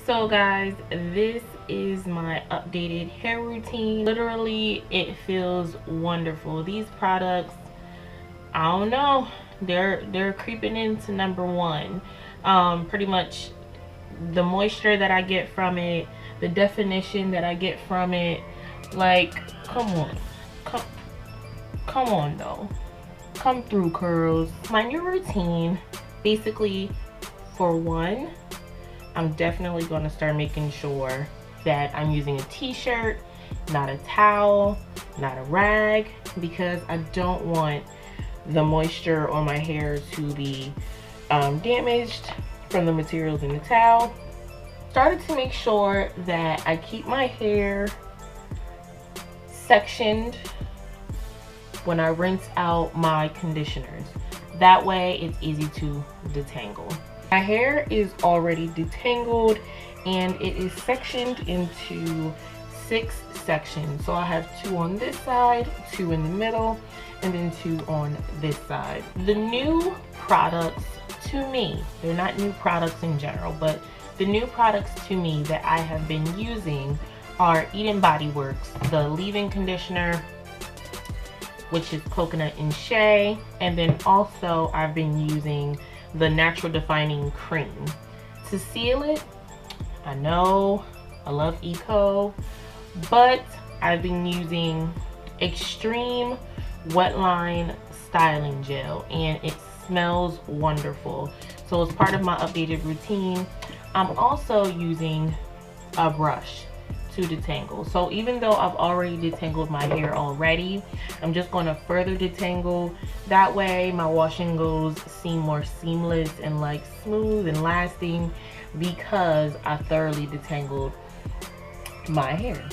So guys, this is my updated hair routine. Literally, it feels wonderful. These products, I don't know, they're creeping into number one. Pretty much the moisture that I get from it, the definition that I get from it, like, come on, come on though, come through, curls. My new routine, basically, for one, I'm definitely going to start making sure that I'm using a t-shirt, not a towel, not a rag, because I don't want the moisture on my hair to be damaged from the materials in the towel. Started to make sure that I keep my hair sectioned when I rinse out my conditioners. That way it's easy to detangle. My hair is already detangled and it is sectioned into 6 sections. So I have 2 on this side, 2 in the middle, and then 2 on this side. The new products to me, they're not new products in general, but the new products to me that I have been using are Eden Body Works, the leave-in conditioner, which is coconut and shea, and then also I've been using the natural defining cream to seal it. I know I love eco, but I've been using Extreme Wetline Styling Gel and it smells wonderful. So as part of my updated routine, I'm also using a brush to detangle. So even though I've already detangled my hair already, I'm just going to further detangle. That way my wash and goes seem more seamless and like smooth and lasting because I thoroughly detangled my hair.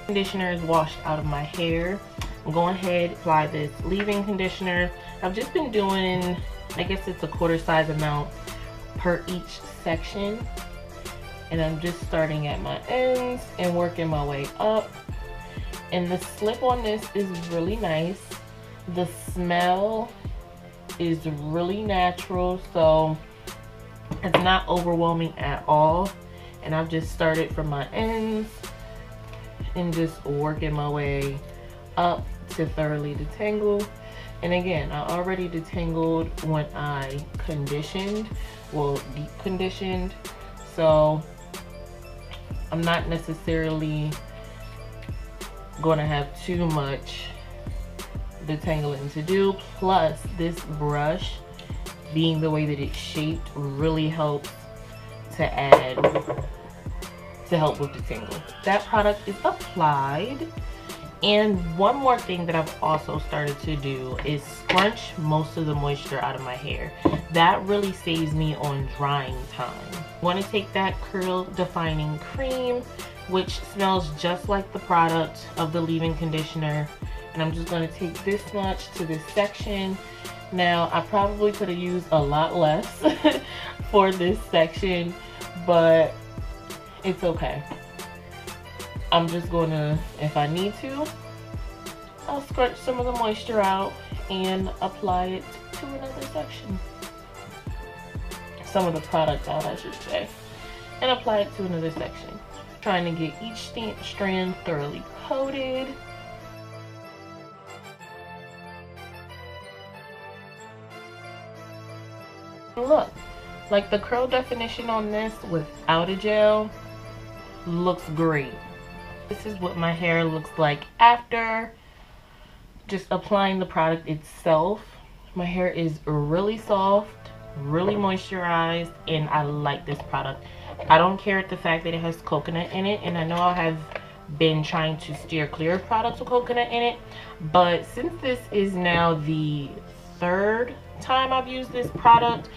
Conditioner is washed out of my hair. I'm going ahead, apply this leave-in conditioner. I've just been doing, I guess it's a quarter size amount per each section, and I'm just starting at my ends and working my way up. And the slip on this is really nice. The smell is really natural, so it's not overwhelming at all. And I've just started from my ends and just working my way up to thoroughly detangle. And again, I already detangled when I conditioned, well, deep conditioned, so I'm not necessarily going to have too much detangling to do. Plus, this brush, being the way that it's shaped, really helps to help with detangle. That product is applied. And one more thing that I've also started to do is scrunch most of the moisture out of my hair. That really saves me on drying time. I want to take that curl defining cream, which smells just like the product of the leave-in conditioner, and I'm just going to take this much to this section. Now, I probably could have used a lot less for this section, but it's okay. I'm just going to, if I need to, I'll scrunch some of the moisture out and apply it to another section. Some of the product out, I should say, and apply it to another section. Trying to get each strand thoroughly coated. Look, like the curl definition on this without a gel looks great. This is what my hair looks like after just applying the product itself. My hair is really soft, really moisturized, and I like this product. I don't care at the fact that it has coconut in it, and I know I have been trying to steer clear of products with coconut in it, but since this is now the 3rd time I've used this product,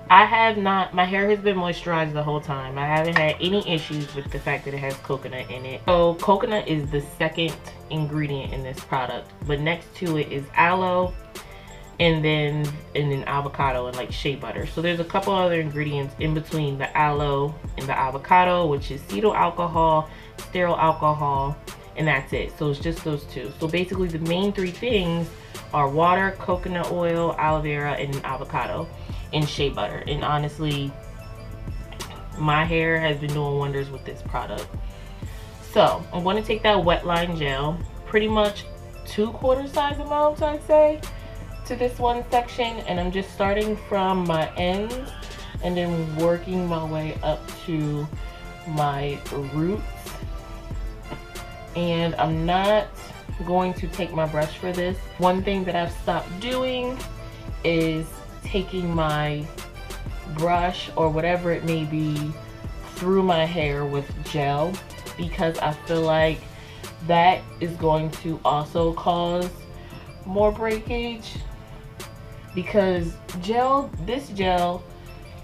I have not, my hair has been moisturized the whole time. I haven't had any issues with the fact that it has coconut in it. So coconut is the 2nd ingredient in this product, but next to it is aloe, and then avocado and like shea butter. So there's a couple other ingredients in between the aloe and the avocado, which is cetyl alcohol, stearyl alcohol, and that's it. So it's just those 2. So basically the main 3 things are water, coconut oil, aloe vera, and avocado. in shea butter. And honestly, my hair has been doing wonders with this product. So I'm going to take that Wetline gel, pretty much 2/4 size amounts, I'd say, to this one section, and I'm just starting from my ends and then working my way up to my roots. And I'm not going to take my brush for this. One thing that I've stopped doing is taking my brush or whatever it may be through my hair with gel, because I feel like that is going to also cause more breakage, because this gel,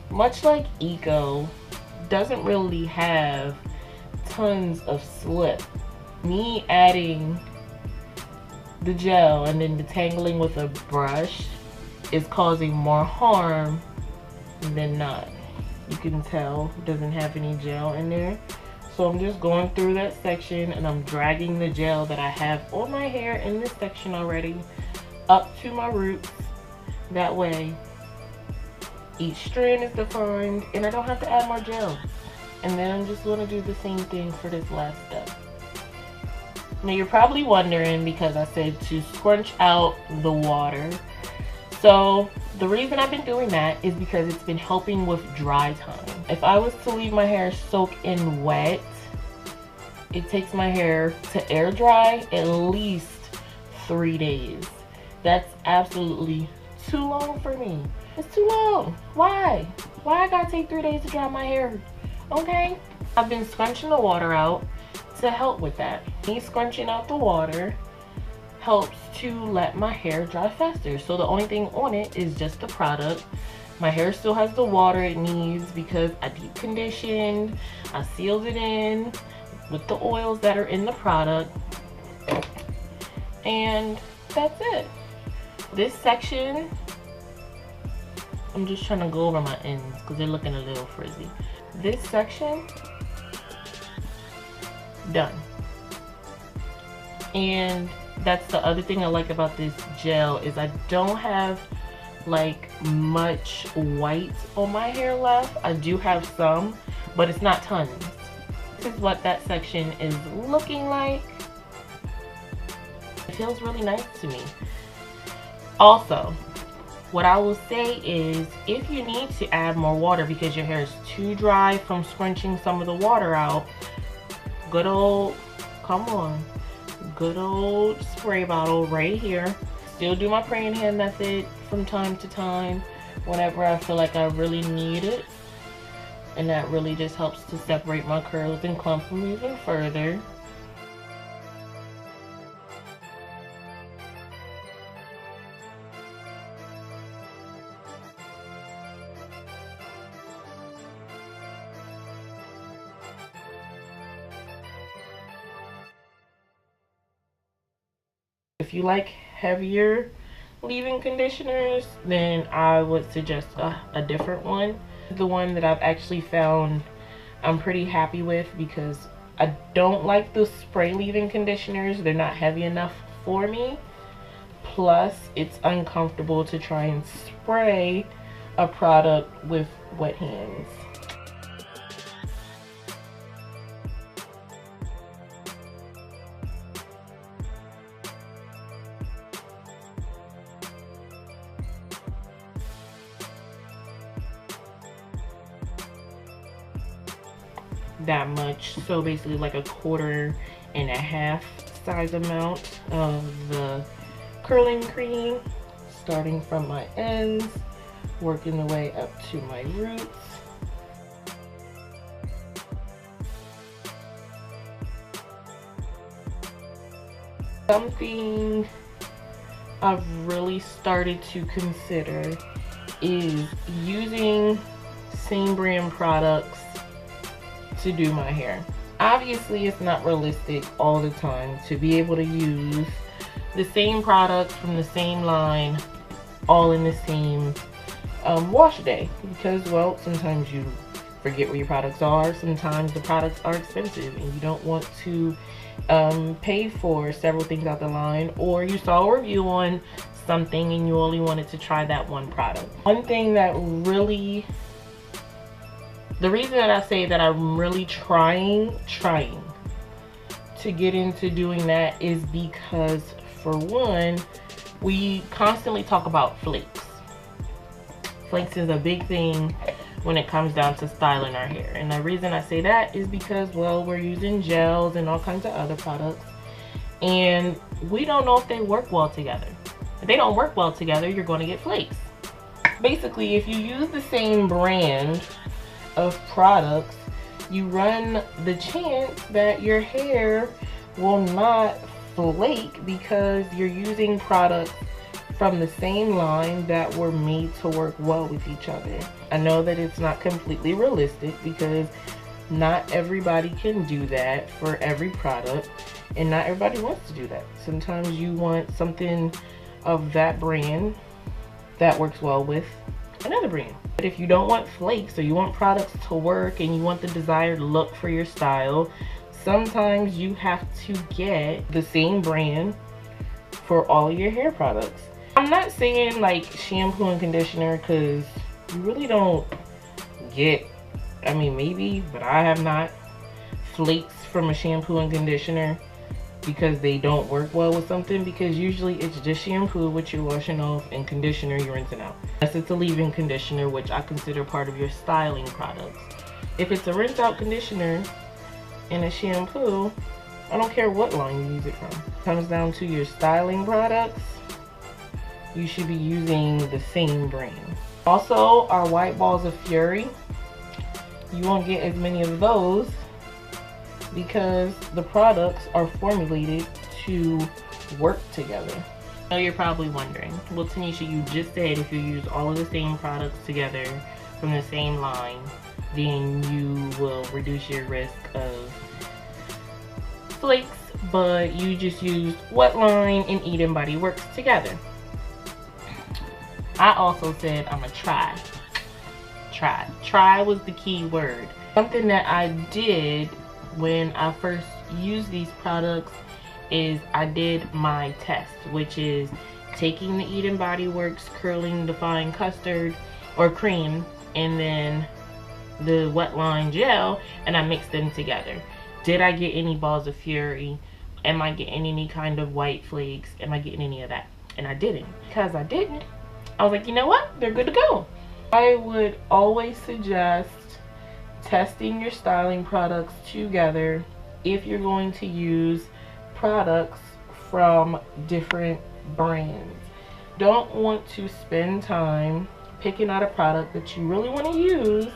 much like Eco, doesn't really have tons of slip. Me adding the gel and then detangling with a brush is causing more harm than not. You can tell it doesn't have any gel in there. So I'm just going through that section and I'm dragging the gel that I have on my hair in this section already up to my roots. That way each strand is defined and I don't have to add more gel. And then I'm just going to do the same thing for this last step. Now you're probably wondering, because I said to scrunch out the water. So the reason I've been doing that is because it's been helping with dry time. If I was to leave my hair soak in wet, it takes my hair to air dry at least 3 days. That's absolutely too long for me. It's too long. Why? Why I gotta take 3 days to dry my hair? Okay? I've been scrunching the water out to help with that. Me scrunching out the water helps to let my hair dry faster. So the only thing on it is just the product. My hair still has the water it needs because I deep conditioned, I sealed it in with the oils that are in the product, and that's it. This section, I'm just trying to go over my ends because they're looking a little frizzy. This section, done. And that's the other thing I like about this gel, is I don't have like much white on my hair left. I do have some, but it's not tons. This is what that section is looking like. It feels really nice to me. Also, what I will say is, if you need to add more water because your hair is too dry from scrunching some of the water out, good old, come on, good old spray bottle right here. Still do my praying hand method from time to time whenever I feel like I really need it, and that really just helps to separate my curls and clump them even further. If you like heavier leave-in conditioners, then I would suggest a different one. The one that I've actually found I'm pretty happy with, because I don't like the spray leave-in conditioners. They're not heavy enough for me. Plus, it's uncomfortable to try and spray a product with wet hands. That much, so basically like 1.25 size amount of the curling cream, starting from my ends, working the way up to my roots. Something I've really started to consider is using same brand products to do my hair. Obviously, it's not realistic all the time to be able to use the same product from the same line all in the same wash day, because, well, sometimes you forget where your products are. Sometimes the products are expensive and you don't want to pay for several things out the line, or you saw a review on something and you only wanted to try that one product. One thing that really, the reason that I say that I'm really trying to get into doing that is because, for one, we constantly talk about flakes. Flakes is a big thing when it comes down to styling our hair. And the reason I say that is because, well, we're using gels and all kinds of other products, and we don't know if they work well together. If they don't work well together, you're going to get flakes. Basically, if you use the same brand of products, you run the chance that your hair will not flake because you're using products from the same line that were made to work well with each other. I know that it's not completely realistic because not everybody can do that for every product, and not everybody wants to do that. Sometimes you want something of that brand that works well with another brand. But if you don't want flakes, or you want products to work and you want the desired look for your style, sometimes you have to get the same brand for all of your hair products. I'm not saying like shampoo and conditioner, because you really don't get, I mean maybe, but I have not, flakes from a shampoo and conditioner because they don't work well with something, because usually it's just shampoo which you're washing off and conditioner you're rinsing out. Unless it's a leave-in conditioner, which I consider part of your styling products. If it's a rinse out conditioner and a shampoo, I don't care what line you use it from. It comes down to your styling products, you should be using the same brand. Also, our white balls of fury, you won't get as many of those because the products are formulated to work together. Now you're probably wondering, well Tanisha, you just said if you use all of the same products together from the same line, then you will reduce your risk of flakes, but you just used Wetline and Eden Body Works together. I also said I'm gonna try. Try was the key word. Something that I did when I first used these products is I did my test, which is taking the Eden Body Works Curling Define Custard or Cream and then the Wetline Gel, and I mixed them together. Did I get any balls of fury? Am I getting any kind of white flakes? Am I getting any of that? And I didn't. Because I didn't, I was like, you know what? They're good to go. I would always suggest testing your styling products together if you're going to use products from different brands. Don't want to spend time picking out a product that you really want to use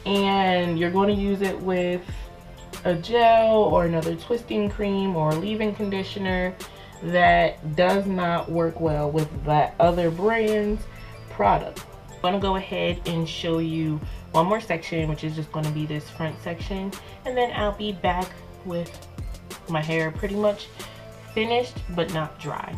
and you're going to use it with a gel or another twisting cream or leave-in conditioner that does not work well with that other brand's product. I'm going to go ahead and show you one more section, which is just going to be this front section, and then I'll be back with my hair pretty much finished but not dry.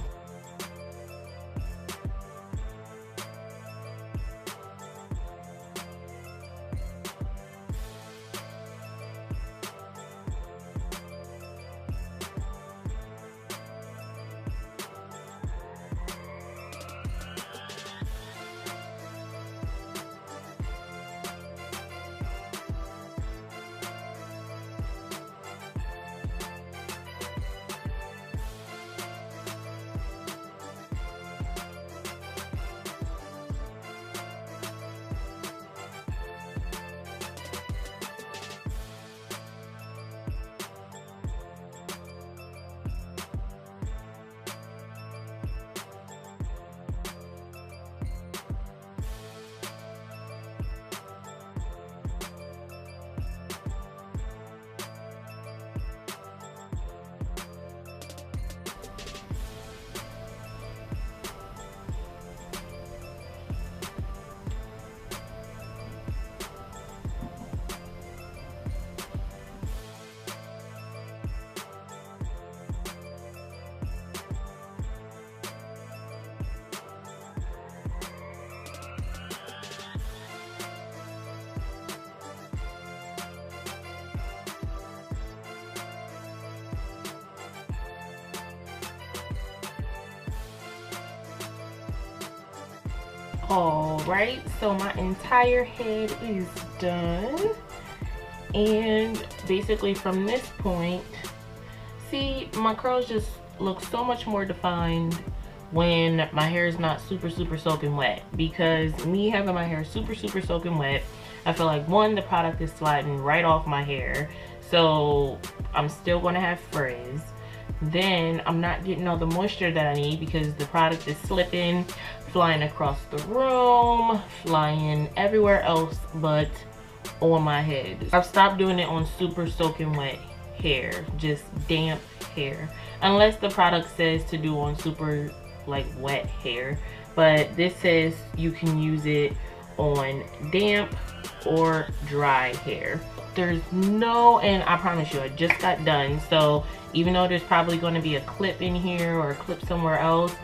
All right, so my entire head is done, and basically from this point, see, my curls just look so much more defined when my hair is not super soaking wet. Because me having my hair super soaking wet, I feel like, one, the product is sliding right off my hair, so I'm still gonna have frizz. Then I'm not getting all the moisture that I need because the product is slipping, flying across the room, flying everywhere else but on my head. I've stopped doing it on super soaking wet hair, just damp hair, unless the product says to do on super like wet hair, but this says you can use it on damp or dry hair. There's no, and I promise you, I just got done, so even though there's probably going to be a clip in here or a clip somewhere else,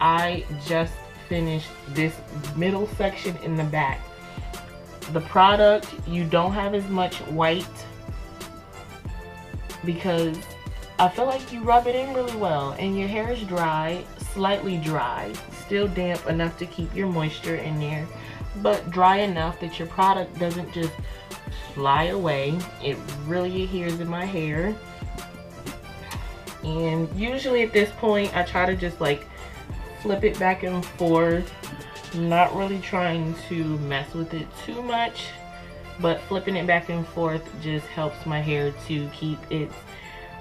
I just finished this middle section in the back. The product, you don't have as much white because I feel like you rub it in really well, and your hair is dry, slightly dry, still damp enough to keep your moisture in there, but dry enough that your product doesn't just fly away. It really adheres in my hair. And usually at this point, I try to just like flip it back and forth, not really trying to mess with it too much, but flipping it back and forth just helps my hair to keep its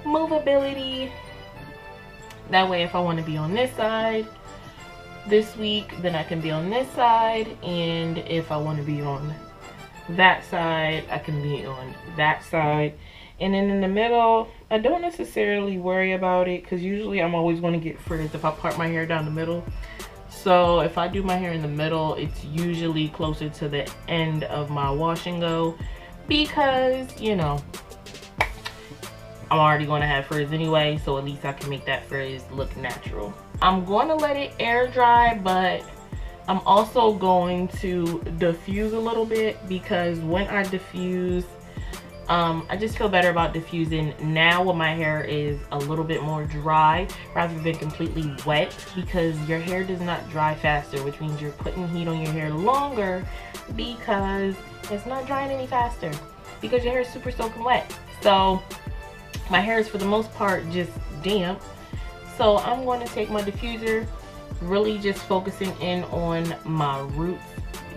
movability. That way, if I want to be on this side this week, then I can be on this side, and if I want to be on that side, I can be on that side. And then in the middle, I don't necessarily worry about it because usually I'm always going to get frizz if I part my hair down the middle. So if I do my hair in the middle, it's usually closer to the end of my wash and go, because, you know, I'm already going to have frizz anyway, so at least I can make that frizz look natural. I'm going to let it air dry, but I'm also going to diffuse a little bit, because when I diffuse, I just feel better about diffusing now when my hair is a little bit more dry rather than completely wet, because your hair does not dry faster, which means you're putting heat on your hair longer because it's not drying any faster because your hair is super soaking wet. So my hair is for the most part just damp. So I'm going to take my diffuser, really just focusing in on my roots,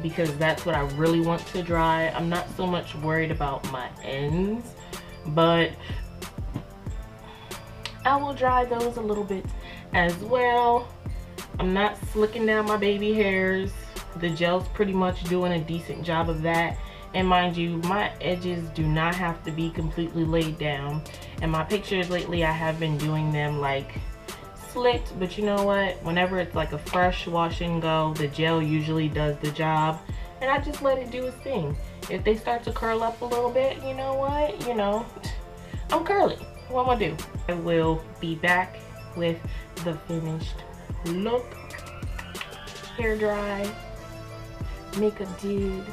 because that's what I really want to dry. I'm not so much worried about my ends, but I will dry those a little bit as well. I'm not slicking down my baby hairs. The gel's pretty much doing a decent job of that. And mind you, my edges do not have to be completely laid down. In my pictures lately, I have been doing them like slicked, but you know what, whenever it's like a fresh wash and go, the gel usually does the job, and I just let it do its thing. If they start to curl up a little bit, you know what, you know, I'm curly, what am I do? I will be back with the finished look. Hair dry, makeup did,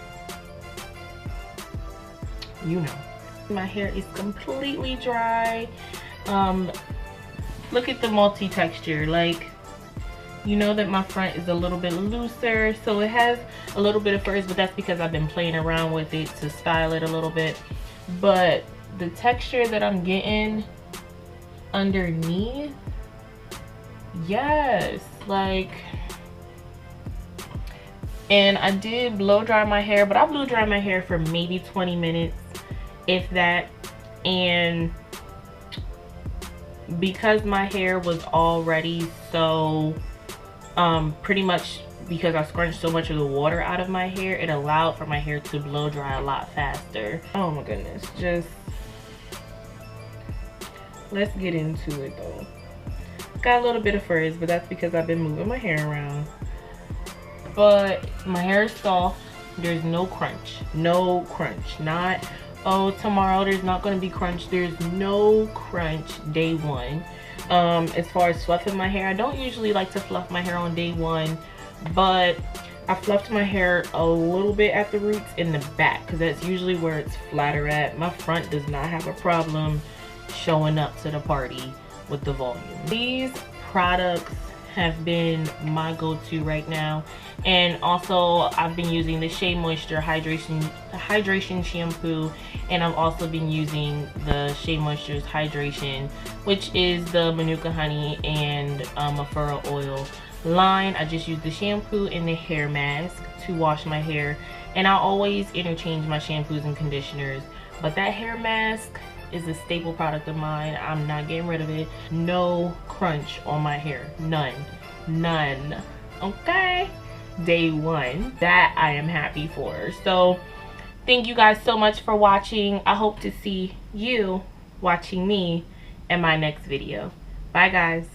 you know. My hair is completely dry. Look at the multi-texture. Like, you know that my front is a little bit looser, so it has a little bit of frizz, but that's because I've been playing around with it to style it a little bit. But the texture that I'm getting underneath, yes, like, and I did blow dry my hair, but I blew dry my hair for maybe 20 minutes, if that. And because my hair was already so pretty much, because I scrunched so much of the water out of my hair, it allowed for my hair to blow dry a lot faster. Oh my goodness, just let's get into it though. Got a little bit of frizz, but that's because I've been moving my hair around. But my hair is soft. There's no crunch. No crunch. Not, oh, tomorrow there's not going to be crunch. There's no crunch day one. As far as fluffing my hair, I don't usually like to fluff my hair on day one, but I fluffed my hair a little bit at the roots in the back, because that's usually where it's flatter at. My front does not have a problem showing up to the party with the volume. These products have been my go-to right now. And also I've been using the Shea Moisture hydration shampoo, and I've also been using the Shea Moisture's hydration, which is the Manuka honey and Mafura oil line. I just use the shampoo and the hair mask to wash my hair, and I always interchange my shampoos and conditioners, but that hair mask is a staple product of mine. I'm not getting rid of it. No crunch on my hair, none. Okay, day one. That I am happy for. So thank you guys so much for watching. I hope to see you watching me in my next video. Bye guys.